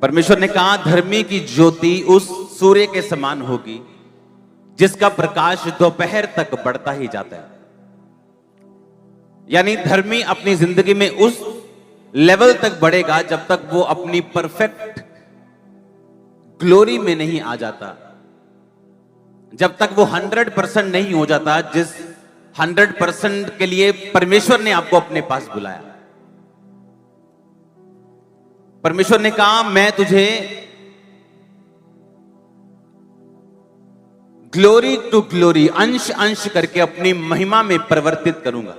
परमेश्वर ने कहा धर्मी की ज्योति उस सूर्य के समान होगी जिसका प्रकाश दोपहर तक बढ़ता ही जाता है। यानी धर्मी अपनी जिंदगी में उस लेवल तक बढ़ेगा जब तक वो अपनी परफेक्ट ग्लोरी में नहीं आ जाता, जब तक वो 100% नहीं हो जाता जिस 100% के लिए परमेश्वर ने आपको अपने पास बुलाया। परमेश्वर ने कहा मैं तुझे ग्लोरी टू ग्लोरी, अंश अंश करके अपनी महिमा में परिवर्तित करूंगा।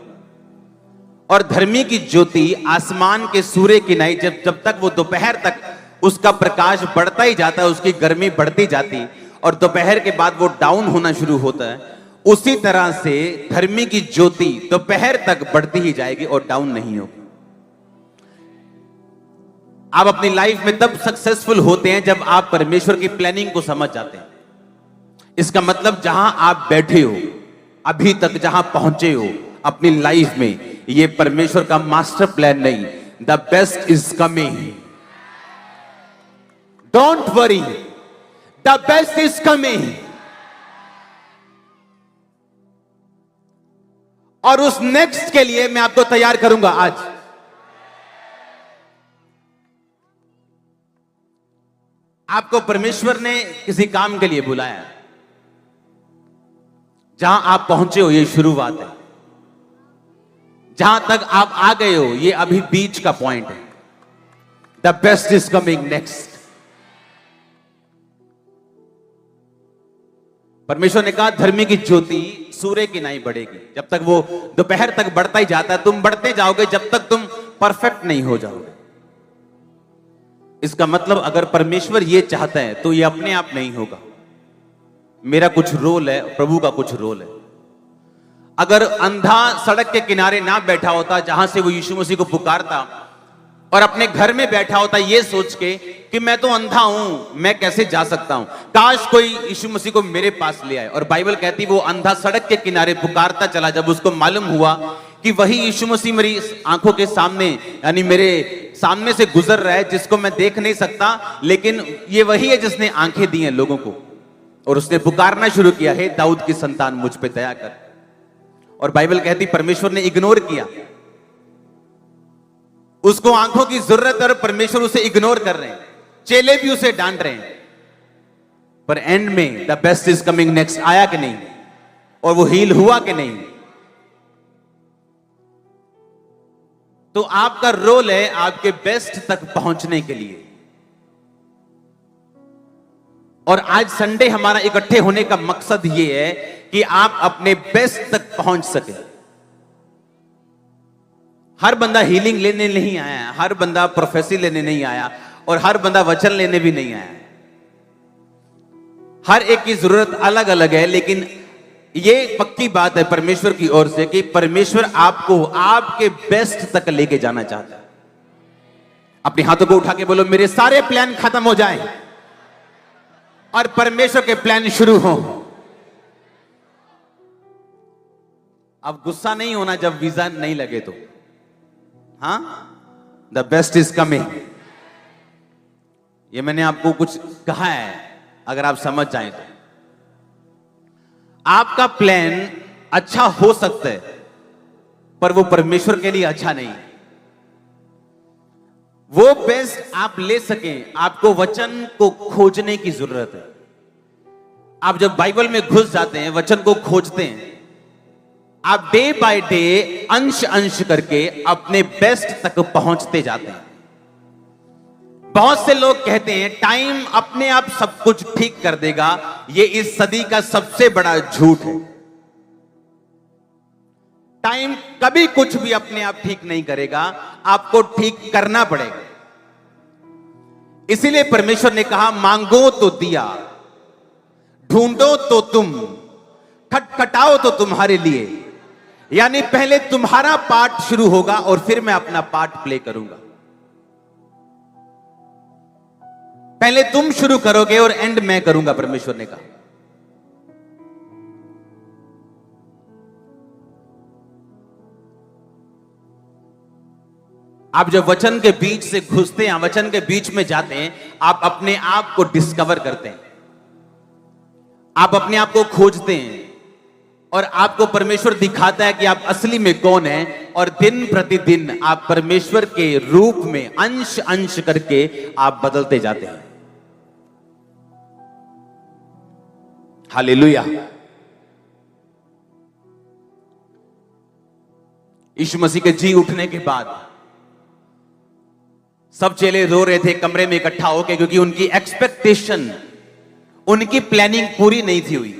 और धर्मी की ज्योति आसमान के सूर्य की नाई जब तक वो दोपहर तक उसका प्रकाश बढ़ता ही जाता है, उसकी गर्मी बढ़ती जाती और दोपहर के बाद वो डाउन होना शुरू होता है, उसी तरह से धर्मी की ज्योति दोपहर तक बढ़ती ही जाएगी और डाउन नहीं होगी। आप अपनी लाइफ में तब सक्सेसफुल होते हैं जब आप परमेश्वर की प्लानिंग को समझ जाते हैं। इसका मतलब जहां आप बैठे हो, अभी तक जहां पहुंचे हो अपनी लाइफ में, ये परमेश्वर का मास्टर प्लान नहीं। The best is coming, don't worry, the best is coming. और उस नेक्स्ट के लिए मैं आपको तैयार करूंगा। आज आपको परमेश्वर ने किसी काम के लिए बुलाया, जहां आप पहुंचे हो ये शुरुआत है, जहां तक आप आ गए हो ये अभी बीच का पॉइंट है। The best is coming next. परमेश्वर ने कहा धर्मी की ज्योति सूर्य की नहीं बढ़ेगी, जब तक वो दोपहर तक बढ़ता ही जाता है, तुम बढ़ते जाओगे जब तक तुम परफेक्ट नहीं हो जाओगे। इसका मतलब अगर परमेश्वर ये चाहता है तो ये अपने आप नहीं होगा। मेरा कुछ रोल है, प्रभु का कुछ रोल है। अगर अंधा सड़क के किनारे ना बैठा होता जहां से वो यीशु मसीह को पुकारता और अपने घर में बैठा होता ये सोच के कि मैं तो अंधा हूं, मैं कैसे जा सकता हूं, काश कोई यीशु मसीह को मेरे पास ले आए। और बाइबल कहती वो अंधा सड़क के किनारे पुकारता चला, जब उसको मालूम हुआ कि वही यीशु मसीह मेरी आंखों के सामने, यानी मेरे सामने से गुजर रहा है, जिसको मैं देख नहीं सकता, लेकिन ये वही है जिसने आंखें दी हैं लोगों को। और उसने पुकारना शुरू किया, हे दाऊद की संतान मुझ पे दया कर। और बाइबल कहती परमेश्वर ने इग्नोर किया, उसको आंखों की जरूरत है और परमेश्वर उसे इग्नोर कर रहे हैं, चेले भी उसे डांट रहे हैं। पर एंड में the best is coming next आया कि नहीं, और वो हील हुआ कि नहीं। तो आपका रोल है आपके बेस्ट तक पहुंचने के लिए। और आज संडे हमारा इकट्ठे होने का मकसद यह है कि आप अपने बेस्ट तक पहुंच सके। हर बंदा हीलिंग लेने नहीं आया, हर बंदा प्रोफेसी लेने नहीं आया, और हर बंदा वचन लेने भी नहीं आया। हर एक की जरूरत अलग अलग है, लेकिन ये पक्की बात है परमेश्वर की ओर से कि परमेश्वर आपको आपके बेस्ट तक लेके जाना चाहता है। अपने हाथों को उठा के बोलो मेरे सारे प्लान खत्म हो जाएं और परमेश्वर के प्लान शुरू हो। अब गुस्सा नहीं होना जब वीजा नहीं लगे तो। हाँ, द बेस्ट इज कमिंग। ये मैंने आपको कुछ कहा है, अगर आप समझ जाएं तो। आपका प्लान अच्छा हो सकता है, पर वो परमेश्वर के लिए अच्छा नहीं। वो बेस्ट आप ले सकें, आपको वचन को खोजने की जरूरत है। आप जब बाइबल में घुस जाते हैं, वचन को खोजते हैं, आप डे बाय डे अंश अंश करके अपने बेस्ट तक पहुंचते जाते हैं। बहुत से लोग कहते हैं टाइम अपने आप सब कुछ ठीक कर देगा। ये इस सदी का सबसे बड़ा झूठ है। टाइम कभी कुछ भी अपने आप ठीक नहीं करेगा, आपको ठीक करना पड़ेगा। इसीलिए परमेश्वर ने कहा मांगो तो दिया, ढूंढो तो तुम, खटखटाओ तो तुम्हारे लिए। यानी पहले तुम्हारा पार्ट शुरू होगा और फिर मैं अपना पार्ट प्ले करूंगा। पहले तुम शुरू करोगे और एंड मैं करूंगा, परमेश्वर ने कहा। आप जब वचन के बीच से घुसते हैं, वचन के बीच में जाते हैं, आप अपने आप को डिस्कवर करते हैं, आप अपने आप को खोजते हैं और आपको परमेश्वर दिखाता है कि आप असली में कौन हैं, और दिन प्रतिदिन आप परमेश्वर के रूप में अंश अंश करके आप बदलते जाते हैं। हालेलुया। यीशु मसीह के जी उठने के बाद सब चेले रो रहे थे कमरे में इकट्ठा होकर, क्योंकि उनकी एक्सपेक्टेशन, उनकी प्लानिंग पूरी नहीं थी हुई।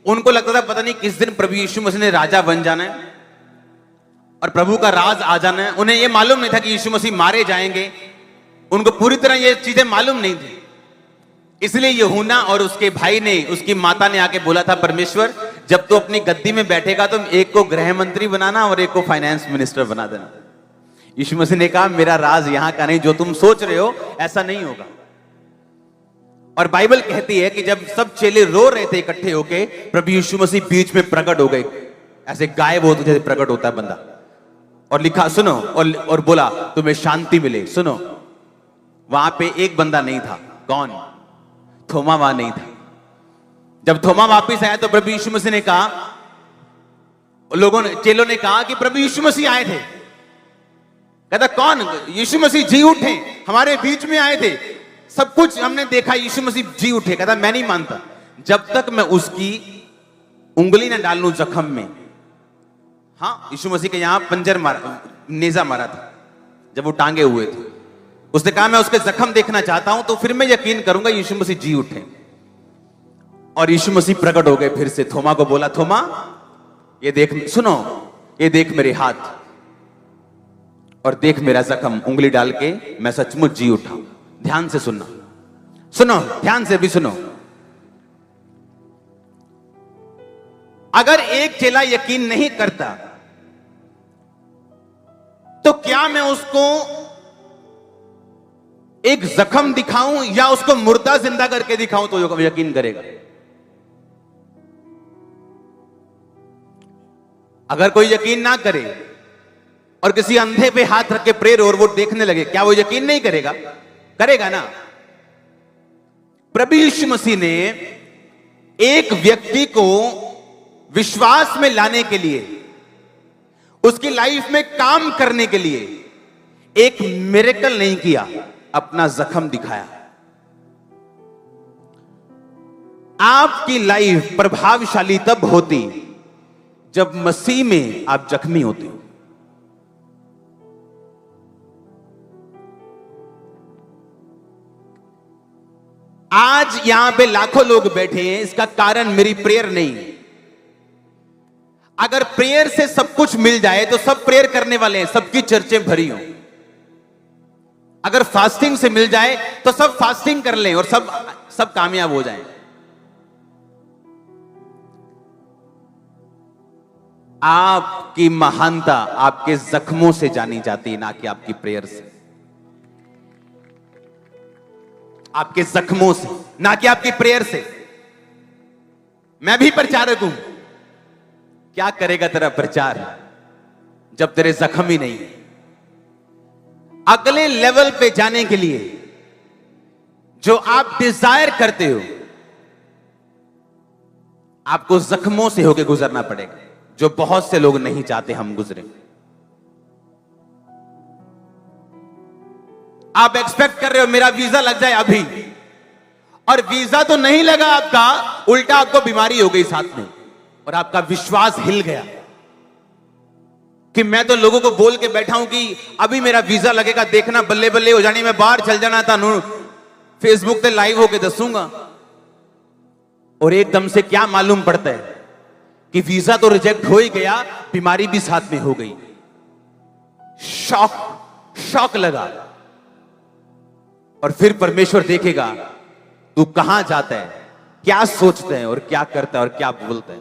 उनको लगता था पता नहीं किस दिन प्रभु यीशु मसीह ने राजा बन जाना है और प्रभु का राज आ जाना है। उन्हें यह मालूम नहीं था कि यीशु मसीह मारे जाएंगे। उनको पूरी तरह ये चीजें मालूम नहीं थी। इसलिए यूहन्ना और उसके भाई ने, उसकी माता ने आके बोला था, परमेश्वर जब तू अपनी गद्दी में बैठेगा तो एक को गृह मंत्री बनाना और एक को फाइनेंस मिनिस्टर बना देना। यीशु मसीह ने कहा, मेरा राज यहां का नहीं, जो तुम सोच रहे हो ऐसा नहीं होगा। और बाइबल कहती है कि जब सब चेले रो रहे थे इकट्ठे होके, प्रभु यीशु मसीह बीच में प्रकट हो गए, ऐसे गायब होते जैसे प्रकट होता है बंदा, और लिखा सुनो, और बोला तुम्हें शांति मिले। सुनो, वहां पे एक बंदा नहीं था। कौन? थोमा वहां नहीं था। जब थोमा वापस आया तो प्रभु यीशु मसीह ने कहा, लोगों ने, चेलों ने कहा कि प्रभु यीशु मसीह आए थे। कहता कौन? यीशु मसीह जी उठे, हमारे बीच में आए थे, सब कुछ हमने देखा, यीशु मसीह जी उठे। कहता मैं नहीं मानता जब तक मैं उसकी उंगली ना डाल लूं जख्म में। हाँ, यीशु मसीह के यहां पंजर मारा, नेजा मारा था जब वो टांगे हुए थे। उसने कहा मैं उसके जख्म देखना चाहता हूं, तो फिर मैं यकीन करूंगा यीशु मसीह जी उठे। और यीशु मसीह प्रकट हो गए फिर से। थोमा को बोला, थोमा ये देख, सुनो, ये देख मेरे हाथ और देख मेरा जख्म, उंगली डाल के मैं सचमुच जी उठा। ध्यान से सुनना, सुनो, ध्यान से भी सुनो। अगर एक चेला यकीन नहीं करता तो क्या मैं उसको एक जख्म दिखाऊं या उसको मुर्दा जिंदा करके दिखाऊं तो यकीन करेगा? अगर कोई यकीन ना करे और किसी अंधे पे हाथ रख के प्रेयर और वो देखने लगे, क्या वो यकीन नहीं करेगा? करेगा ना। प्रभु यीशु मसीह ने एक व्यक्ति को विश्वास में लाने के लिए, उसकी लाइफ में काम करने के लिए एक मिरेकल नहीं किया, अपना जख्म दिखाया। आपकी लाइफ प्रभावशाली तब होती जब मसीह में आप जख्मी होते हो। आज यहां पे लाखों लोग बैठे हैं, इसका कारण मेरी प्रेयर नहीं है। अगर प्रेयर से सब कुछ मिल जाए तो सब प्रेयर करने वाले हैं, सबकी चर्चें भरी हो। अगर फास्टिंग से मिल जाए तो सब फास्टिंग कर लें और सब कामयाब हो जाएं। आपकी महानता आपके जख्मों से जानी जाती है, ना कि आपकी प्रेयर से। आपके जख्मों से, ना कि आपकी प्रेयर से। मैं भी प्रचारक हूं। क्या करेगा तेरा प्रचार जब तेरे जख्म ही नहीं? अगले लेवल पे जाने के लिए जो आप डिजायर करते हो, आपको जख्मों से होकर गुजरना पड़ेगा, जो बहुत से लोग नहीं चाहते हम गुजरे। आप एक्सपेक्ट कर रहे हो मेरा वीजा लग जाए अभी, और वीजा तो नहीं लगा आपका, उल्टा आपको बीमारी हो गई साथ में, और आपका विश्वास हिल गया कि मैं तो लोगों को बोल के बैठा हूं कि अभी मेरा वीजा लगेगा, देखना बल्ले बल्ले हो जानी, मैं बाहर चल जाना था, फेसबुक पे लाइव होके दसूंगा। और एकदम से क्या मालूम पड़ता है कि वीजा तो रिजेक्ट हो ही गया, बीमारी भी साथ में हो गई। शॉक लगा। और फिर परमेश्वर देखेगा तू कहां जाता है, क्या सोचता है और क्या करता है और क्या बोलता है।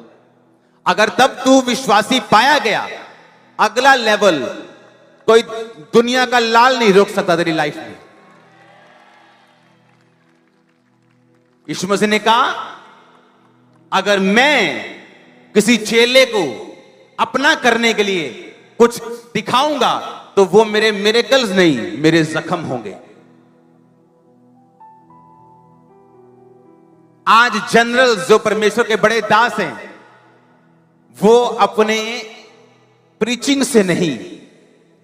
अगर तब तू विश्वासी पाया गया, अगला लेवल कोई दुनिया का लाल नहीं रोक सकता तेरी लाइफ में। यीशु मसीह ने कहा, अगर मैं किसी चेले को अपना करने के लिए कुछ दिखाऊंगा तो वो मेरे मिरेकल्स नहीं, मेरे जख्म होंगे। आज जनरल जो परमेश्वर के बड़े दास हैं, वो अपने प्रीचिंग से नहीं,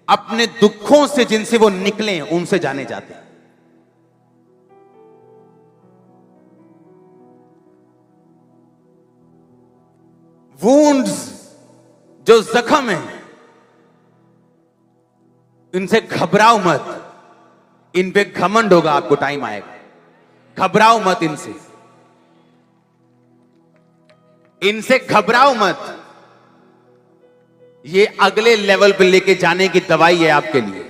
अपने दुखों से जिनसे वो निकले उनसे जाने जाते हैं। वुंड्स जो जख्म है, इनसे घबराओ मत। इन पे घमंड होगा, आपको टाइम आएगा। घबराओ मत इनसे, इनसे घबराओ मत। ये अगले लेवल पे लेके जाने की दवाई है आपके लिए।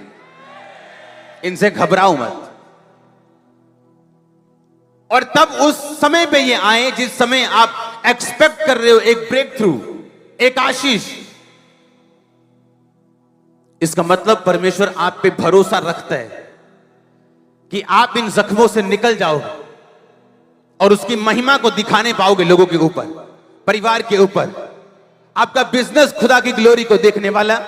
इनसे घबराओ मत। और तब उस समय पे ये आए जिस समय आप एक्सपेक्ट कर रहे हो एक ब्रेक थ्रू, एक आशीष। इसका मतलब परमेश्वर आप पे भरोसा रखता है कि आप इन जख्मों से निकल जाओगे और उसकी महिमा को दिखाने पाओगे लोगों के ऊपर, परिवार के ऊपर। आपका बिजनेस खुदा की ग्लोरी को देखने वाला।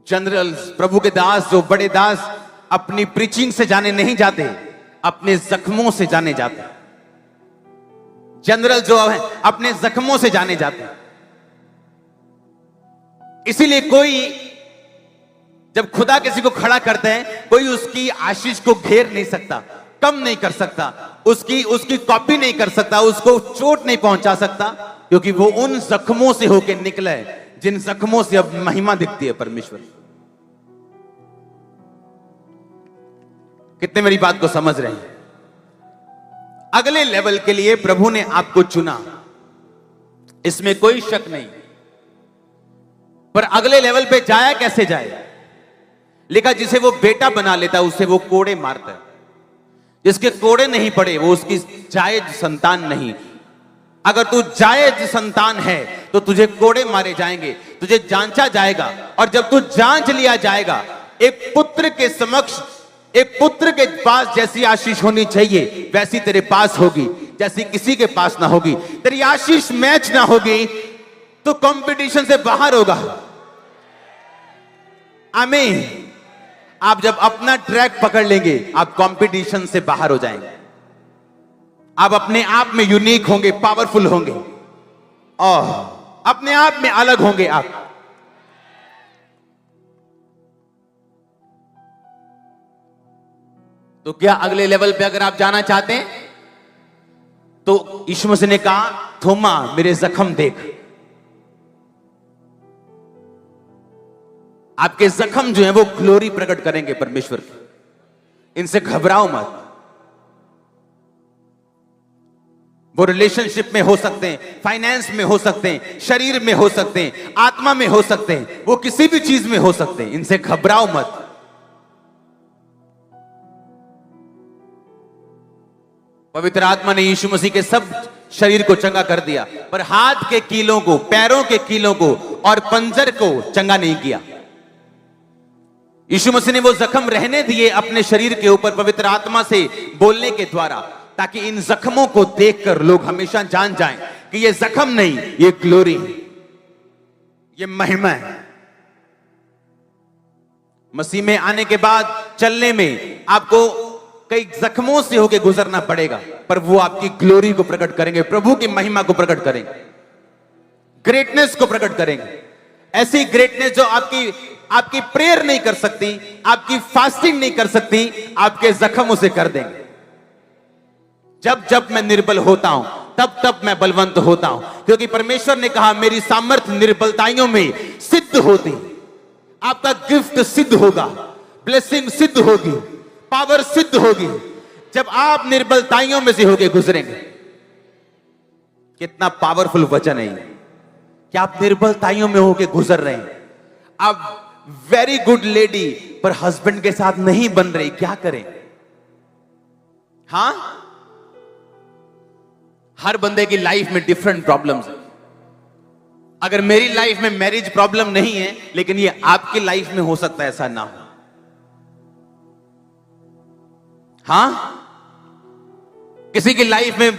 जनरल्स, प्रभु के दास, जो बड़े दास अपनी प्रीचिंग से जाने नहीं जाते, अपने जख्मों से जाने जाते। जनरल जो है अपने जख्मों से जाने जाते। इसीलिए कोई जब खुदा किसी को खड़ा करते हैं, कोई उसकी आशीष को घेर नहीं सकता, कम नहीं कर सकता, उसकी कॉपी नहीं कर सकता, उसको चोट नहीं पहुंचा सकता, क्योंकि वो उन जख्मों से होकर निकला है जिन जख्मों से अब महिमा दिखती है परमेश्वर। कितने मेरी बात को समझ रहे हैं? अगले लेवल के लिए प्रभु ने आपको चुना, इसमें कोई शक नहीं। पर अगले लेवल पे जाया कैसे जाए? लिखा, जिसे वो बेटा बना लेता है उसे वो कोड़े मारता है। जिसके कोड़े नहीं पड़े वो उसकी जायज संतान नहीं। अगर तू जायज संतान है तो तुझे कोड़े मारे जाएंगे, तुझे जांचा जाएगा। और जब तू जांच लिया जाएगा, एक पुत्र के समक्ष, एक पुत्र के पास जैसी आशीष होनी चाहिए वैसी तेरे पास होगी, जैसी किसी के पास ना होगी। तेरी आशीष मैच ना होगी तो कंपटीशन से बाहर होगा। आमीन। आप जब अपना ट्रैक पकड़ लेंगे, आप कंपटीशन से बाहर हो जाएंगे। आप अपने आप में यूनिक होंगे, पावरफुल होंगे और अपने आप में अलग होंगे आप। तो क्या अगले लेवल पे अगर आप जाना चाहते हैं तो यीशु मसीह ने कहा, थोमा मेरे जख्म देख। आपके जख्म जो है वो ग्लोरी प्रकट करेंगे परमेश्वर की। इनसे घबराओ मत। वो रिलेशनशिप में हो सकते हैं, फाइनेंस में हो सकते हैं, शरीर में हो सकते हैं, आत्मा में हो सकते हैं, वो किसी भी चीज में हो सकते हैं। इनसे घबराओ मत। पवित्र आत्मा ने यीशु मसीह के सब शरीर को चंगा कर दिया, पर हाथ के कीलों को, पैरों के कीलों को और पंजर को चंगा नहीं किया। यीशु मसीह ने वो जख्म रहने दिए अपने शरीर के ऊपर पवित्र आत्मा से बोलने के द्वारा, ताकि इन जख्मों को देखकर लोग हमेशा जान जाएं कि ये जख्म नहीं, ये ग्लोरी है, ये महिमा है। मसीह में आने के बाद चलने में आपको कई जख्मों से होकर गुजरना पड़ेगा, पर वो आपकी ग्लोरी को प्रकट करेंगे, प्रभु की महिमा को प्रकट करेंगे, ग्रेटनेस को प्रकट करेंगे। ऐसी ग्रेटनेस जो आपकी प्रेयर नहीं कर सकती, आपकी फास्टिंग नहीं कर सकती, आपके जख्मों से कर देंगे। जब जब मैं निर्बल होता हूं तब तब मैं बलवंत होता हूं, क्योंकि परमेश्वर ने कहा मेरी सामर्थ्य निर्बलताइयों में सिद्ध होती। आपका गिफ्ट सिद्ध होगा, ब्लेसिंग सिद्ध होगी, पावर सिद्ध होगी जब आप निर्बलताइयों में से होके गुजरेंगे। कितना पावरफुल वचन है कि आप निर्बलताइयों में होके गुजर रहे हैं। आप वेरी गुड लेडी पर हस्बैंड के साथ नहीं बन रही, क्या करें? हां, हर बंदे की लाइफ में डिफरेंट प्रॉब्लम्स है। अगर मेरी लाइफ में मैरिज प्रॉब्लम नहीं है, लेकिन ये आपकी लाइफ में हो सकता है ऐसा ना हो। हां, किसी की लाइफ में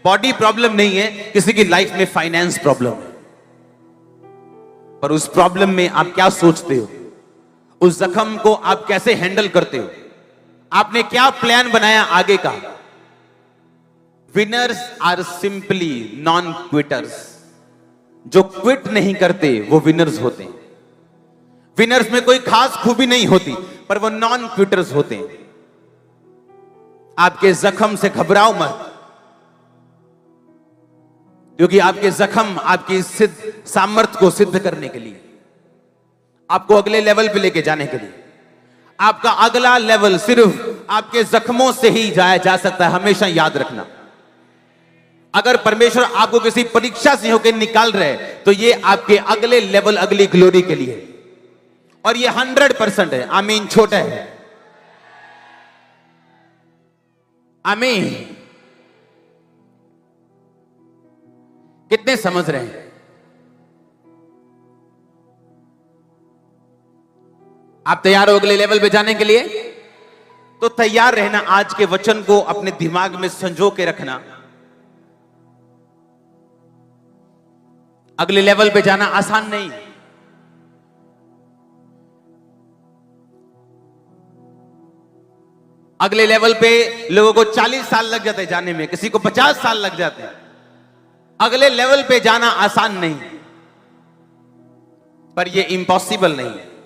बॉडी प्रॉब्लम नहीं है, किसी की लाइफ में फाइनेंस प्रॉब्लम है। पर उस प्रॉब्लम में आप क्या सोचते हो, उस जख्म को आप कैसे हैंडल करते हो, आपने क्या प्लान बनाया आगे का। Winners are simply non quitters. जो क्विट नहीं करते वो विनर्स होते हैं। विनर्स में कोई खास खूबी नहीं होती, पर वो नॉन क्विटर्स होते हैं। आपके जख्म से घबराओ मत, क्योंकि आपके जख्म आपकी सामर्थ्य को सिद्ध करने के लिए, आपको अगले लेवल पे लेके जाने के लिए, आपका अगला लेवल सिर्फ आपके जख्मों से ही जाया जा सकता है। हमेशा याद रखना, अगर परमेश्वर आपको किसी परीक्षा से होकर निकाल रहे तो ये आपके अगले लेवल, अगली ग्लोरी के लिए, और ये 100% है। आमीन। छोटा है। आमीन। कितने समझ रहे हैं? आप तैयार हो अगले लेवल पे जाने के लिए? तो तैयार रहना। आज के वचन को अपने दिमाग में संजो के रखना। अगले लेवल पे जाना आसान नहीं। अगले लेवल पे लोगों को 40 साल लग जाते हैं जाने में, किसी को 50 साल लग जाते हैं। अगले लेवल पे जाना आसान नहीं, पर ये इम्पॉसिबल नहीं है।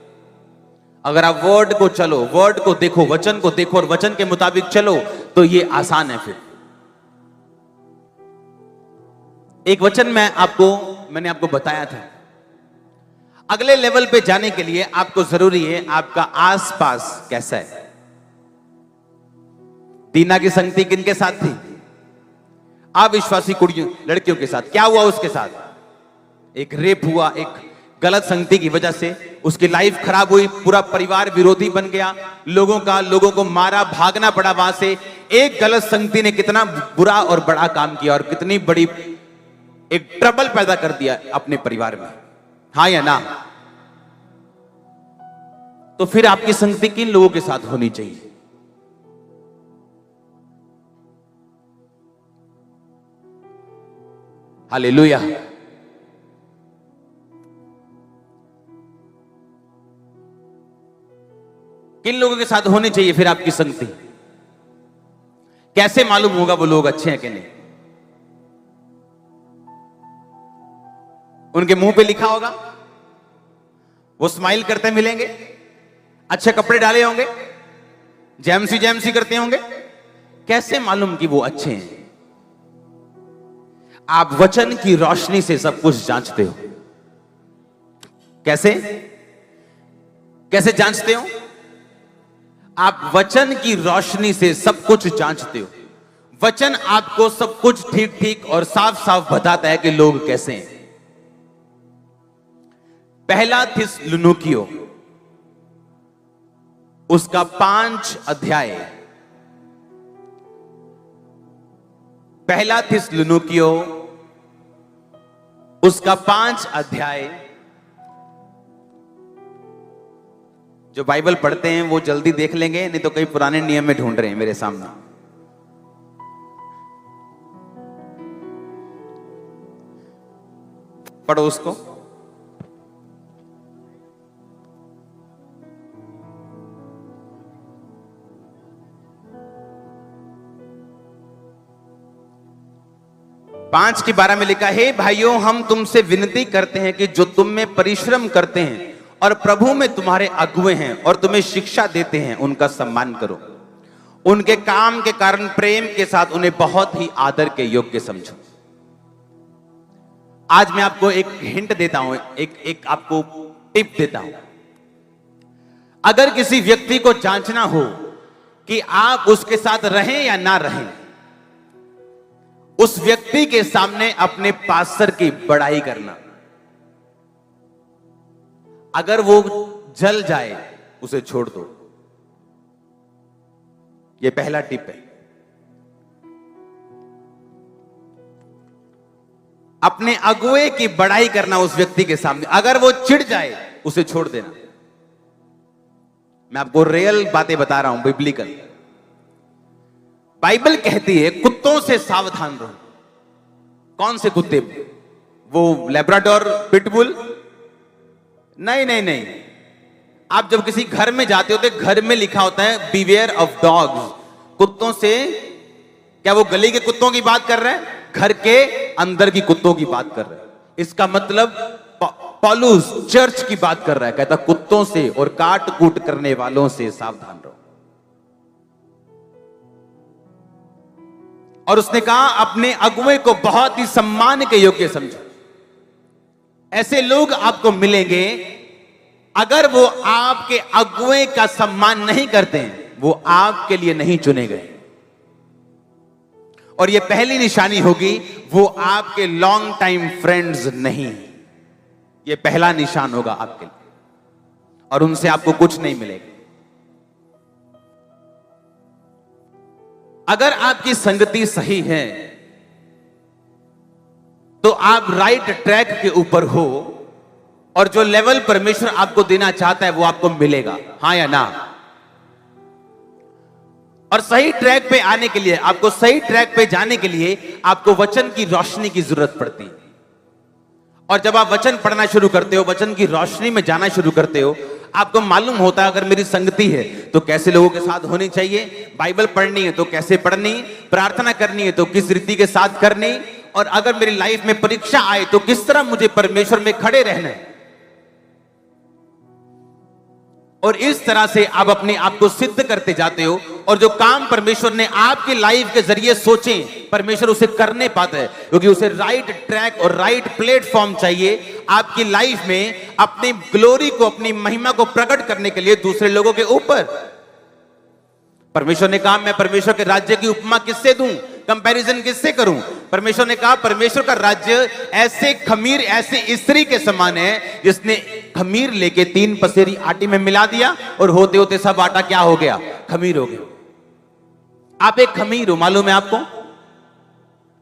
अगर आप वर्ड को चलो, वर्ड को देखो, वचन को देखो और वचन के मुताबिक चलो तो ये आसान है। फिर एक वचन मैंने आपको बताया था, अगले लेवल पे जाने के लिए आपको जरूरी है आपका आसपास कैसा है। दीना की संगति किनके साथ थी? अविश्वासी कुड़ियों, लड़कियों के साथ। क्या हुआ उसके साथ? एक रेप हुआ, एक गलत संगति की वजह से उसकी लाइफ खराब हुई, पूरा परिवार विरोधी बन गया, लोगों को मारा, भागना पड़ा वहां से। एक गलत संगति ने कितना बुरा और बड़ा काम किया और कितनी बड़ी एक ट्रबल पैदा कर दिया अपने परिवार में। हाँ या ना? तो फिर आपकी संगति किन लोगों के साथ होनी चाहिए? हालेलुया। किन लोगों के साथ होनी चाहिए फिर आपकी संगति? कैसे मालूम होगा वो लोग अच्छे हैं कि नहीं? उनके मुंह पे लिखा होगा, वो स्माइल करते मिलेंगे, अच्छे कपड़े डाले होंगे, जैमसी करते होंगे। कैसे मालूम कि वो अच्छे हैं? आप वचन की रोशनी से सब कुछ जांचते हो। कैसे जांचते हो? आप वचन की रोशनी से सब कुछ जांचते हो। वचन आपको सब कुछ ठीक ठीक और साफ साफ बताता है कि लोग कैसे हैं। पहला थिस्सलुनीकियों उसका 5 अध्याय, पहला थिस्सलुनीकियों उसका 5 अध्याय। जो बाइबल पढ़ते हैं वो जल्दी देख लेंगे, नहीं तो कई पुराने नियम में ढूंढ रहे हैं मेरे सामने। पढ़ो उसको। पांच की 12 में लिखा है, भाइयों हम तुमसे विनती करते हैं कि जो तुम में परिश्रम करते हैं और प्रभु में तुम्हारे अगुए हैं और तुम्हें शिक्षा देते हैं, उनका सम्मान करो। उनके काम के कारण प्रेम के साथ उन्हें बहुत ही आदर के योग्य समझो। आज मैं आपको एक हिंट देता हूं, एक आपको टिप देता हूं। अगर किसी व्यक्ति को जांचना हो कि आप उसके साथ रहें या ना रहें, उस व्यक्ति के सामने अपने पास्टर की बड़ाई करना। अगर वो जल जाए उसे छोड़ दो। यह पहला टिप है। अपने अगुए की बड़ाई करना उस व्यक्ति के सामने। अगर वो चिढ़ जाए उसे छोड़ देना। मैं आपको रियल बातें बता रहा हूं, बिब्लिकल। बाइबल कहती है कुत्तों से सावधान रहो। कौन से कुत्ते? वो लेब्राडोर पिटबुल नहीं नहीं नहीं, आप जब किसी घर में जाते हो तो घर में लिखा होता है बीवेयर ऑफ डॉग्स, कुत्तों से। क्या वो गली के कुत्तों की बात कर रहे हैं? घर के अंदर की कुत्तों की बात कर रहे हैं। इसका मतलब पौलुस चर्च की बात कर रहा है, कहता कुत्तों से और काट कूट करने वालों से सावधान रहो। और उसने कहा अपने अगुवे को बहुत ही सम्मान के योग्य समझो। ऐसे लोग आपको मिलेंगे, अगर वो आपके अगुवे का सम्मान नहीं करते हैं, वो आपके लिए नहीं चुने गए। और ये पहली निशानी होगी, वो आपके लॉन्ग टाइम फ्रेंड्स नहीं। ये पहला निशान होगा आपके लिए, और उनसे आपको कुछ नहीं मिलेगा। अगर आपकी संगति सही है तो आप राइट ट्रैक के ऊपर हो, और जो लेवल परमेश्वर आपको देना चाहता है वो आपको मिलेगा, हां या ना। और सही ट्रैक पे आने के लिए, आपको सही ट्रैक पे जाने के लिए आपको वचन की रोशनी की जरूरत पड़ती है। और जब आप वचन पढ़ना शुरू करते हो, वचन की रोशनी में जाना शुरू करते हो, आपको मालूम होता है अगर मेरी संगति है तो कैसे लोगों के साथ होनी चाहिए, बाइबल पढ़नी है तो कैसे पढ़नी, प्रार्थना करनी है तो किस रीति के साथ करनी, और अगर मेरी लाइफ में परीक्षा आए तो किस तरह मुझे परमेश्वर में खड़े रहना है। और इस तरह से आप अपने आप को सिद्ध करते जाते हो, और जो काम परमेश्वर ने आपकी लाइफ के जरिए सोचे, परमेश्वर उसे करने पाता है, क्योंकि उसे राइट ट्रैक और राइट प्लेटफॉर्म चाहिए आपकी लाइफ में अपनी ग्लोरी को, अपनी महिमा को प्रकट करने के लिए दूसरे लोगों के ऊपर। परमेश्वर ने कहा मैं परमेश्वर के राज्य की उपमा किससे दूं, कंपैरिजन किससे करूं? परमेश्वर ने कहा परमेश्वर का राज्य ऐसे खमीर, ऐसे स्त्री के समान है जिसने खमीर लेके 3 पसेरी आटे में मिला दिया, और होते होते सब आटा क्या हो गया? खमीर हो गया। आप एक खमीर हो, मालूम है आपको?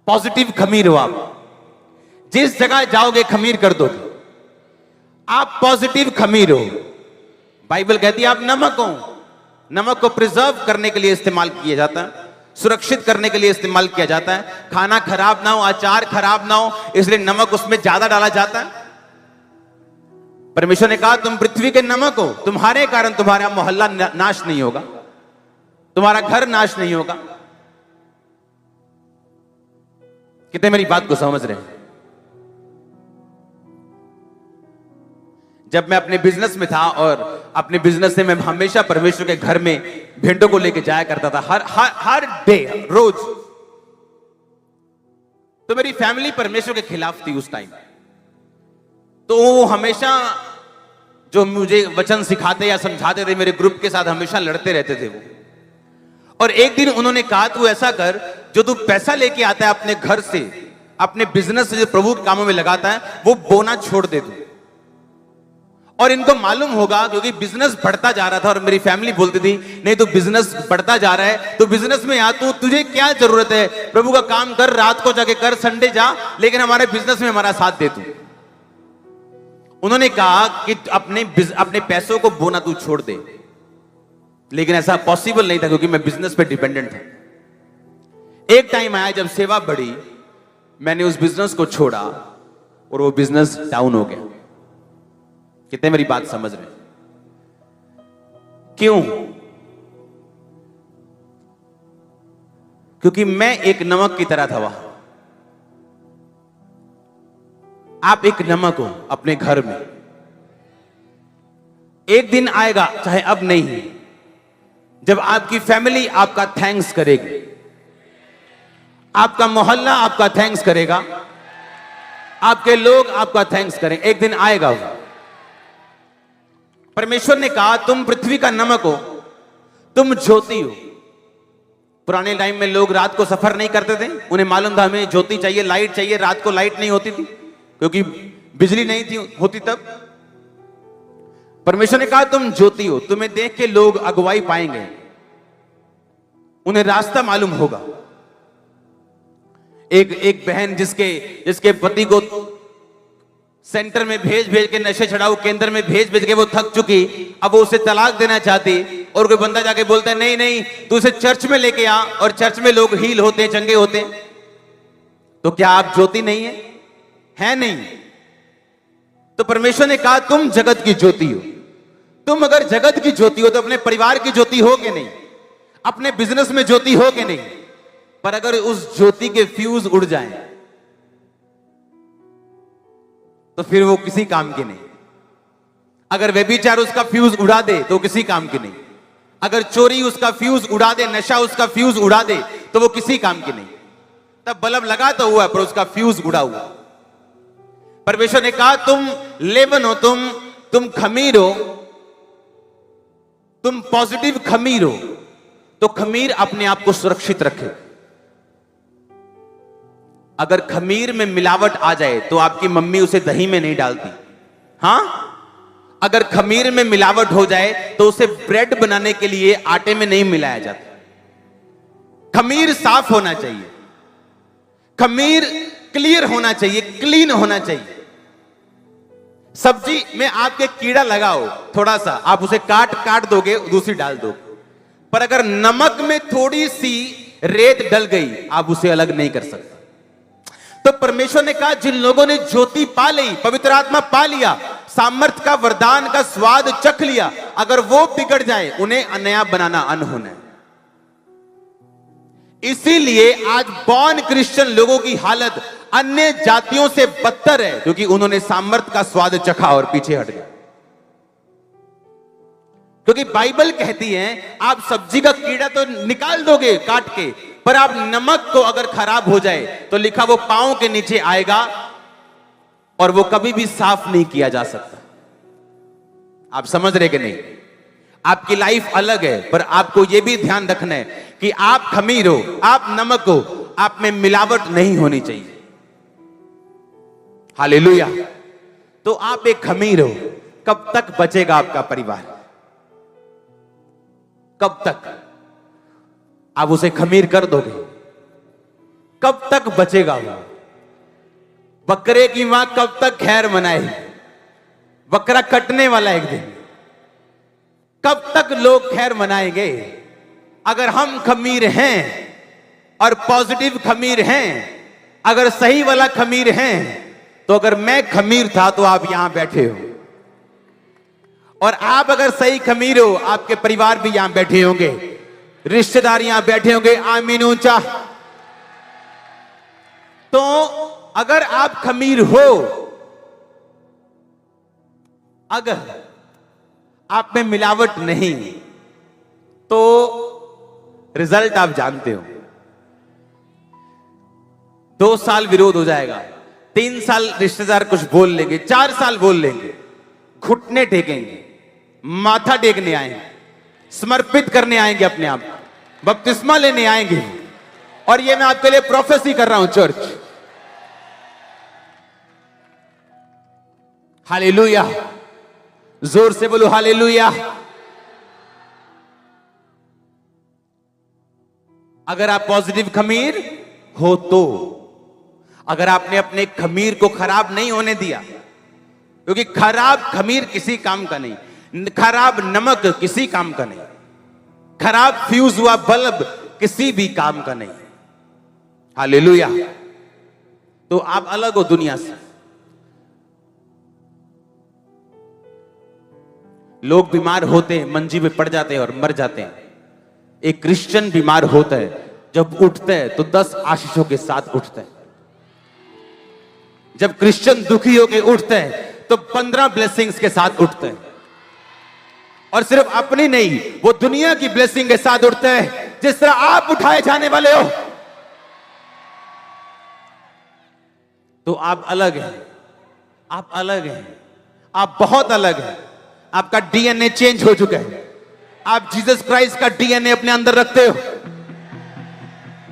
पॉजिटिव खमीर हो आप। जिस जगह जाओगे खमीर कर दोगे। आप पॉजिटिव खमीर हो। बाइबल कहती है आप नमक हो। नमक को प्रिजर्व करने के लिए इस्तेमाल किया जाता है, सुरक्षित करने के लिए इस्तेमाल किया जाता है। खाना खराब ना हो, अचार खराब ना हो, इसलिए नमक उसमें ज्यादा डाला जाता है। परमेश्वर ने कहा तुम पृथ्वी के नमक हो, तुम्हारे कारण तुम्हारा मोहल्ला नाश नहीं होगा, तुम्हारा घर नाश नहीं होगा। कितने मेरी बात को समझ रहे हैं? जब मैं अपने बिजनेस में था, और अपने बिजनेस से मैं हमेशा परमेश्वर के घर में भेंटों को लेके जाया करता था, हर डे, रोज। तो मेरी फैमिली परमेश्वर के खिलाफ थी उस टाइम। तो वो हमेशा जो मुझे वचन सिखाते या समझाते थे, मेरे ग्रुप के साथ हमेशा लड़ते रहते थे वो। और एक दिन उन्होंने कहा तू ऐसा कर, जो तू पैसा लेके आता है अपने घर से, अपने बिजनेस से जो प्रभु के कामों में लगाता है, वो बोना छोड़ दे तू। और इनको मालूम होगा, क्योंकि बिजनेस बढ़ता जा रहा था, और मेरी फैमिली बोलती थी नहीं तो बिजनेस बढ़ता जा रहा है तो बिजनेस में आ, तू तुझे क्या जरूरत है, प्रभु का काम कर, रात को जाके कर, संडे जा, लेकिन हमारे बिजनेस में हमारा साथ दे तू। उन्होंने कहा कि अपने पैसों को बोना तू छोड़ दे, लेकिन ऐसा पॉसिबल नहीं था क्योंकि मैं बिजनेस पे डिपेंडेंट था। एक टाइम आया जब सेवा बढ़ी, मैंने उस बिजनेस को छोड़ा और वो बिजनेस डाउन हो गया। कितने मेरी बात समझ रहे हैं? क्यों? क्योंकि मैं एक नमक की तरह था वहां। आप एक नमक हो अपने घर में। एक दिन आएगा, चाहे अब नहीं, जब आपकी फैमिली आपका थैंक्स करेगी, आपका मोहल्ला आपका थैंक्स करेगा, आपके लोग आपका थैंक्स करें। एक दिन आएगा वो। परमेश्वर ने कहा तुम पृथ्वी का नमक हो, तुम ज्योति हो। पुराने टाइम में लोग रात को सफर नहीं करते थे, उन्हें मालूम था हमें ज्योति चाहिए, लाइट चाहिए। रात को लाइट नहीं होती थी क्योंकि बिजली नहीं थी होती तब। परमेश्वर ने कहा तुम ज्योति हो, तुम्हें देख के लोग अगुवाई पाएंगे, उन्हें रास्ता मालूम होगा। एक बहन जिसके पति को सेंटर में भेज के, नशे छुड़ाऊ केंद्र में भेज के वो थक चुकी, अब वो उसे तलाक देना चाहती, और कोई बंदा जाके बोलता है नहीं नहीं तू उसे चर्च में लेके आ, और चर्च में लोग हील होते हैं, चंगे होते हैं। तो क्या आप ज्योति नहीं है नहीं? तो परमेश्वर ने कहा तुम जगत की ज्योति हो। तुम अगर जगत की ज्योति हो तो अपने परिवार की ज्योति हो कि नहीं, अपने बिजनेस में ज्योति हो कि नहीं। पर अगर उस ज्योति के फ्यूज उड़ जाएं तो फिर वो किसी काम की नहीं। अगर व्यभिचार उसका फ्यूज उड़ा दे तो किसी काम की नहीं। अगर चोरी उसका फ्यूज उड़ा दे, नशा उसका फ्यूज उड़ा दे तो वो किसी काम की नहीं। तब बल्ब लगा तो हुआ पर उसका फ्यूज उड़ा हुआ। परमेश्वर ने कहा तुम लेवन हो, तुम खमीर हो, तुम पॉजिटिव खमीर हो। तो खमीर अपने आप को सुरक्षित रखे। अगर खमीर में मिलावट आ जाए तो आपकी मम्मी उसे दही में नहीं डालती। हां, अगर खमीर में मिलावट हो जाए तो उसे ब्रेड बनाने के लिए आटे में नहीं मिलाया जाता। खमीर साफ होना चाहिए, खमीर क्लियर होना चाहिए, क्लीन होना चाहिए। सब्जी में आपके कीड़ा लगाओ थोड़ा सा, आप उसे काट दोगे, दूसरी डाल दोगे। पर अगर नमक में थोड़ी सी रेत डल गई आप उसे अलग नहीं कर सकते। तो परमेश्वर ने कहा जिन लोगों ने ज्योति पा ली, पवित्र आत्मा पा लिया, सामर्थ का वरदान का स्वाद चख लिया, अगर वो बिगड़ जाए उन्हें नया बनाना अनहोना है। इसीलिए आज बॉर्न क्रिश्चियन लोगों की हालत अन्य जातियों से बदतर है, क्योंकि उन्होंने सामर्थ का स्वाद चखा और पीछे हट गए। क्योंकि बाइबल कहती है आप सब्जी का कीड़ा तो निकाल दोगे काट के, पर आप नमक को अगर खराब हो जाए तो लिखा वो पांव के नीचे आएगा और वो कभी भी साफ नहीं किया जा सकता। आप समझ रहे कि नहीं? आपकी लाइफ अलग है, पर आपको यह भी ध्यान रखना है कि आप खमीर हो, आप नमक हो, आप में मिलावट नहीं होनी चाहिए। हालेलुया। तो आप एक खमीर हो। कब तक बचेगा आपका परिवार? कब तक आप उसे खमीर कर दोगे? कब तक बचेगा वो? बकरे की मां कब तक खैर मनाएगी? बकरा कटने वाला एक दिन। कब तक लोग खैर मनाएंगे? अगर हम खमीर हैं और पॉजिटिव खमीर हैं, अगर सही वाला खमीर हैं, तो अगर मैं खमीर था तो आप यहां बैठे हो, और आप अगर सही खमीर हो आपके परिवार भी यहां बैठे होंगे, रिश्तेदार यहां बैठे होंगे। आमीन ऊंचा। तो अगर आप खमीर हो, अगर आप में मिलावट नहीं, तो रिजल्ट आप जानते हो। 2 साल विरोध हो जाएगा, 3 साल रिश्तेदार कुछ बोल लेंगे, 4 साल बोल लेंगे, घुटने टेकेंगे, माथा टेकने आएंगे, समर्पित करने आएंगे अपने आप, बपतिस्मा लेने आएंगे। और ये मैं आपके लिए प्रोफेसी कर रहा हूं चर्च। हालेलुया। जोर से बोलो हालेलुया। अगर आप पॉजिटिव खमीर हो तो, अगर आपने अपने खमीर को खराब नहीं होने दिया, क्योंकि खराब खमीर किसी काम का नहीं, खराब नमक किसी काम का नहीं, खराब फ्यूज हुआ बल्ब किसी भी काम का नहीं। हालेलुया। तो आप अलग हो दुनिया से। लोग बीमार होते हैं, मंजी पे पड़ जाते हैं और मर जाते हैं। एक क्रिश्चियन बीमार होता है, जब उठता है तो 10 आशीषों के साथ उठता है। जब क्रिश्चियन दुखी होकर उठता है तो 15 ब्लेसिंग्स के साथ उठता है। और सिर्फ अपनी नहीं, वो दुनिया की ब्लेसिंग के साथ उठता है। जिस तरह आप उठाए जाने वाले हो, तो आप अलग हैं। आप अलग हैं, आप बहुत अलग हैं। आपका डीएनए चेंज हो चुका है। आप जीसस क्राइस्ट का डीएनए अपने अंदर रखते हो।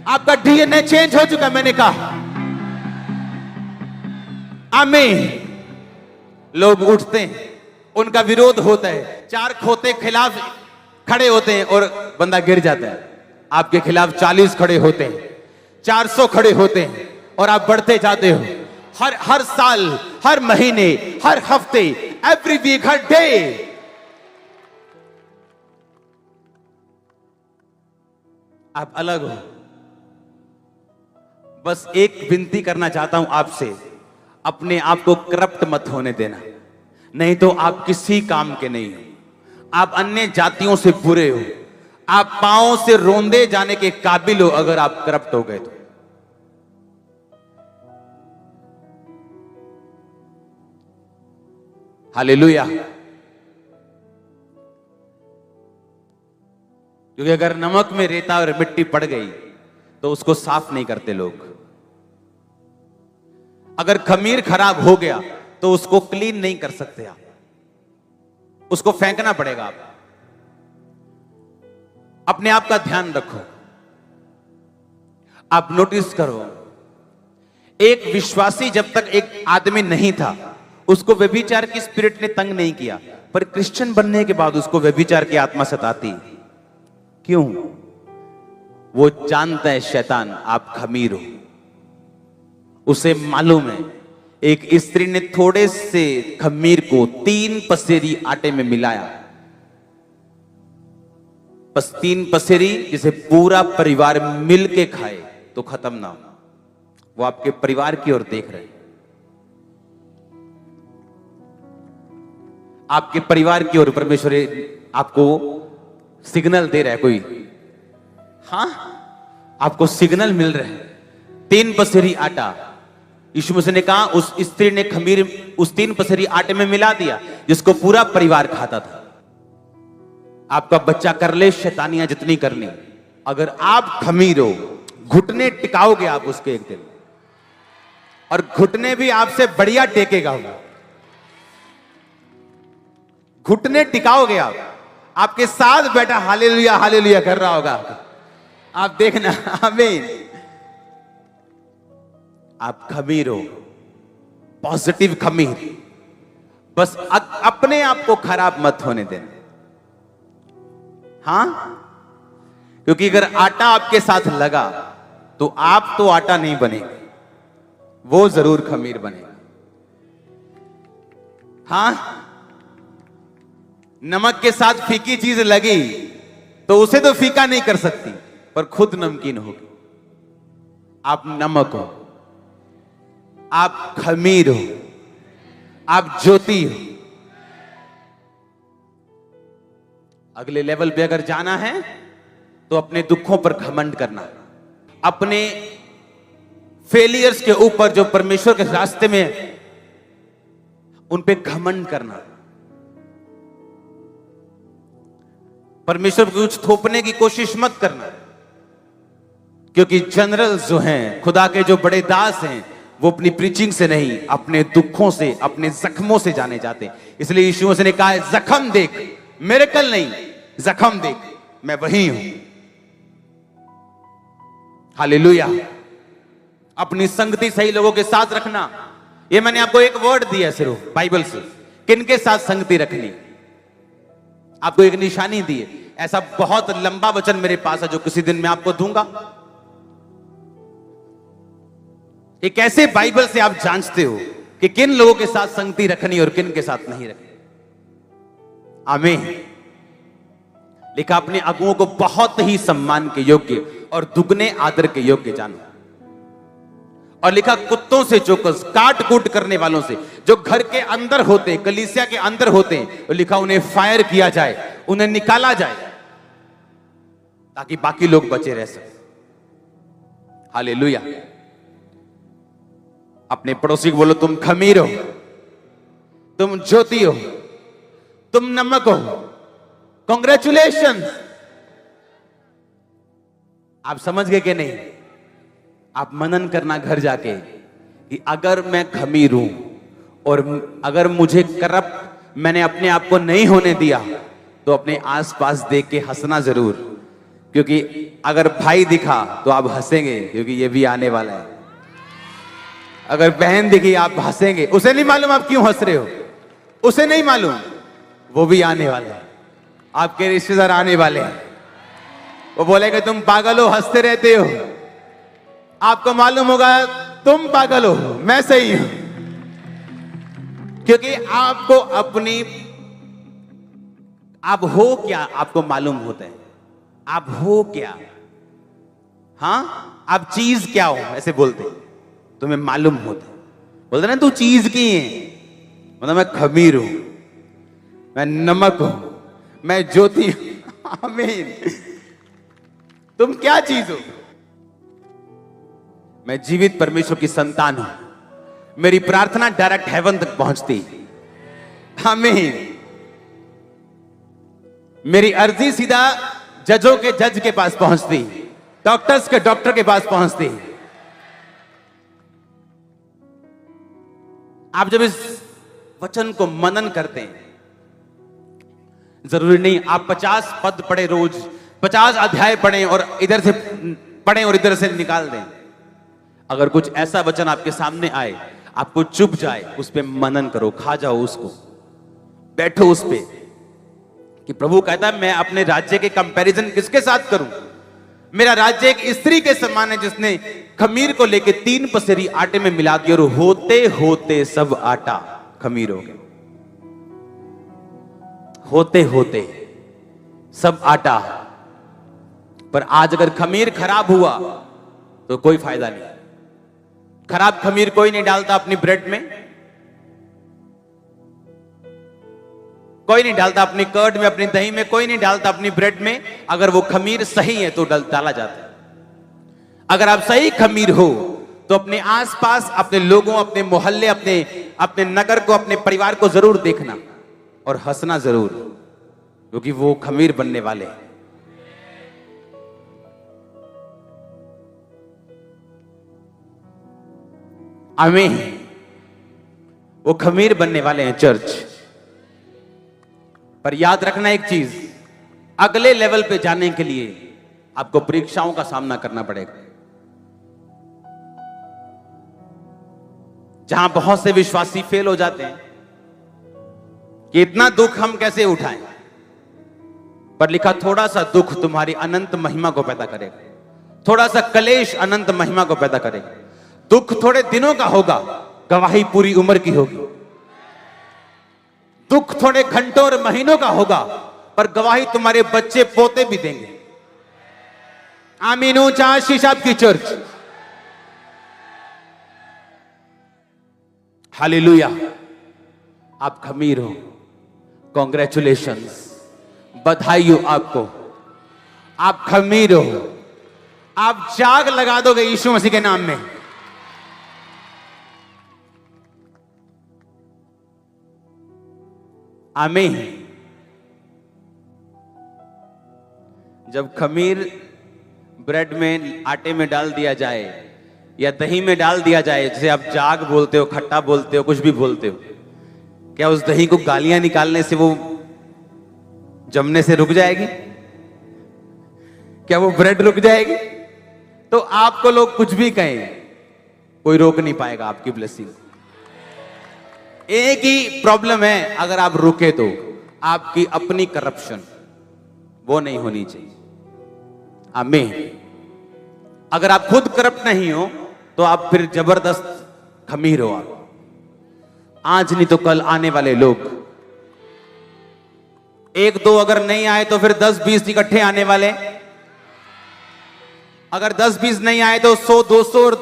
आपका डीएनए चेंज हो चुका है, मैंने कहा। आमीन। लोग उठते हैं, उनका विरोध होता है, 4 खोते खिलाफ खड़े होते हैं और बंदा गिर जाता है। आपके खिलाफ 40 खड़े होते हैं, 400 खड़े होते हैं, और आप बढ़ते जाते हो। हर साल, हर महीने, हर हफ्ते, एवरी वीक, हर डे। आप अलग हो। बस एक विनती करना चाहता हूं आपसे, अपने आप को करप्ट मत होने देना। नहीं तो आप किसी काम के नहीं हो। आप अन्य जातियों से बुरे हो, आप पांवों से रोंदे जाने के काबिल हो अगर आप करप्ट हो गए तो। हालेलुया। क्योंकि अगर नमक में रेता और मिट्टी पड़ गई तो उसको साफ नहीं करते लोग। अगर खमीर खराब हो गया तो उसको क्लीन नहीं कर सकते आप, उसको फेंकना पड़ेगा। आप अपने आप का ध्यान रखो। आप नोटिस करो, एक विश्वासी जब तक एक आदमी नहीं था उसको व्यभिचार की स्पिरिट ने तंग नहीं किया, पर क्रिश्चियन बनने के बाद उसको व्यभिचार की आत्मा सताती। क्यों? वो जानता है शैतान आप खमीर हो। उसे मालूम है एक स्त्री ने थोड़े से खमीर को 3 पसेरी आटे में मिलाया, बस 3 पसेरी जिसे पूरा परिवार मिल के खाए तो खत्म ना हो। वो आपके परिवार की ओर देख रहे हैं, आपके परिवार की ओर परमेश्वर आपको सिग्नल दे रहा है कोई। हां, आपको सिग्नल मिल रहा है। 3 पसेरी आटा, यीशु मसीह ने कहा उस स्त्री ने खमीर उस 3 पसेरी आटे में मिला दिया जिसको पूरा परिवार खाता था। आपका बच्चा कर ले शैतानियां जितनी करनी, अगर आप खमीर हो, घुटने टिकाओगे आप उसके एक दिन, और घुटने भी आपसे बढ़िया टेकेगा वो। घुटने टिकाओगे आप, आपके साथ बैठा हालेलुया हालेलुया कर रहा होगा। आप देखना, आमीन। आप खमीर हो, पॉजिटिव खमीर। बस अपने आप को खराब मत होने देना। हां, क्योंकि अगर आटा आपके साथ लगा तो आप तो आटा नहीं बनेगा, वो जरूर खमीर बनेगा। हां, नमक के साथ फीकी चीज लगी तो उसे तो फीका नहीं कर सकती, पर खुद नमकीन होगी। आप नमक हो, आप खमीर हो, आप ज्योति हो। अगले लेवल पे अगर जाना है तो अपने दुखों पर घमंड करना, अपने फेलियर्स के ऊपर जो परमेश्वर के रास्ते में उन पे घमंड करना। परमेश्वर को कुछ थोपने की कोशिश मत करना, क्योंकि जनरल जो हैं, खुदा के जो बड़े दास हैं, वो अपनी प्रीचिंग से नहीं अपने दुखों से, अपने जख्मों से जाने जाते। इसलिए यीशु मसीह ने कहा है जख्म देख, मिरेकल नहीं, जख्म देख, मैं वही हूं। हालेलुया। अपनी संगति सही लोगों के साथ रखना। ये मैंने आपको एक वर्ड दिया सिर्फ बाइबल से, किनके साथ संगति रखनी, आपको एक निशानी दी है। ऐसा बहुत लंबा वचन मेरे पास है जो किसी दिन मैं आपको दूंगा। एक ऐसे बाइबल से आप जांचते हो कि किन लोगों के साथ संगति रखनी और किन के साथ नहीं रखनी। आमीन। लिखा अपने अगुओं को बहुत ही सम्मान के योग्य और दुगने आदर के योग्य जानो। और लिखा कुत्तों से चौकस, काट कूट करने वालों से, जो घर के अंदर होते, कलीसिया के अंदर होते, तो लिखा उन्हें फायर किया जाए, उन्हें निकाला जाए, ताकि बाकी लोग बचे रह सके। हालेलुया। अपने पड़ोसी को बोलो तुम खमीर हो, तुम ज्योति हो, तुम नमक हो। कांग्रेचुलेशन। आप समझ गए कि नहीं? आप मनन करना घर जाके कि अगर मैं खमीर हूं और अगर मुझे करप्ट मैंने अपने आप को नहीं होने दिया, तो अपने आसपास देख के हंसना जरूर, क्योंकि अगर भाई दिखा तो आप हंसेंगे क्योंकि ये भी आने वाला है। अगर बहन दिखी आप हंसेंगे, उसे नहीं मालूम आप क्यों हंस रहे हो, उसे नहीं मालूम, वो भी आने वाला है। आपके रिश्तेदार आने वाले हैं, वो बोलेंगे तुम पागल हो, हंसते रहते हो। आपको मालूम होगा तुम पागल हो, मैं सही हूं, क्योंकि आपको अपनी आप हो क्या आपको मालूम होता है। आप हो क्या, हां, आप चीज क्या हो, ऐसे बोलते तुम्हें मालूम होता है। बोलते ना तू चीज की है, मतलब मैं खमीर हूं, मैं नमक हूं, मैं ज्योति हूं। आमीन। तुम क्या चीज हो? मैं जीवित परमेश्वर की संतान हूं। मेरी प्रार्थना डायरेक्ट हेवन तक पहुंचती। आमीन। मेरी अर्जी सीधा जजों के जज के पास पहुंचती, डॉक्टर्स के डॉक्टर के पास पहुंचती। आप जब इस वचन को मनन करते हैं, जरूरी नहीं आप 50 पद पढ़े, रोज 50 अध्याय पढ़ें और इधर से पढ़ें और इधर से निकाल दें। अगर कुछ ऐसा वचन आपके सामने आए, आपको चुभ जाए, उस पे मनन करो, खा जाओ उसको, बैठो उस पे कि प्रभु कहता है मैं अपने राज्य के कंपैरिजन किसके साथ करूं? मेरा राज्य एक स्त्री के समान है जिसने खमीर को लेके 3 पसेरी आटे में मिला दिया और होते होते सब आटा खमीर हो गया। होते होते सब आटा। पर आज अगर खमीर खराब हुआ तो कोई फायदा नहीं। खराब खमीर कोई नहीं डालता अपनी ब्रेड में, कोई नहीं डालता अपनी कर्ड में, अपनी दही में, कोई नहीं डालता अपनी ब्रेड में। अगर वो खमीर सही है तो डाला जाता है। अगर आप सही खमीर हो तो अपने आसपास, अपने लोगों, अपने मोहल्ले, अपने नगर को, अपने परिवार को जरूर देखना और हंसना जरूर, क्योंकि वो खमीर बनने वाले हैं। आमीन। वो खमीर बनने वाले हैं चर्च। पर याद रखना एक चीज, अगले लेवल पे जाने के लिए आपको परीक्षाओं का सामना करना पड़ेगा। जहां बहुत से विश्वासी फेल हो जाते हैं कि इतना दुख हम कैसे उठाएं, पर लिखा थोड़ा सा दुख तुम्हारी अनंत महिमा को पैदा करेगा, थोड़ा सा कलेश अनंत महिमा को पैदा करेगा। दुख थोड़े दिनों का होगा, गवाही पूरी उम्र की होगी। दुख थोड़े घंटों और महीनों का होगा, पर गवाही तुम्हारे बच्चे पोते भी देंगे। आमीन। ऊंचा आशीष आपकी चर्च। हालेलुया। आप खमीर हो। कॉन्ग्रेचुलेशंस, बधाई हो आपको। आप खमीर हो। आप जाग लगा दोगे यीशु मसीह के नाम में। आमीन। जब खमीर ब्रेड में, आटे में डाल दिया जाए या दही में डाल दिया जाए, जैसे आप जाग बोलते हो, खट्टा बोलते हो, कुछ भी बोलते हो, क्या उस दही को गालियां निकालने से वो जमने से रुक जाएगी? क्या वो ब्रेड रुक जाएगी? तो आपको लोग कुछ भी कहें, कोई रोक नहीं पाएगा आपकी ब्लेसिंग। एक ही प्रॉब्लम है, अगर आप रुके तो आपकी अपनी करप्शन, वो नहीं होनी चाहिए। आमीन। अगर आप खुद करप्ट नहीं हो तो आप फिर जबरदस्त खमीर हो। आप आज नहीं तो कल आने वाले लोग, 1-2 अगर नहीं आए तो फिर 10-20 इकट्ठे आने वाले। अगर 10-20 नहीं आए तो 100-200 और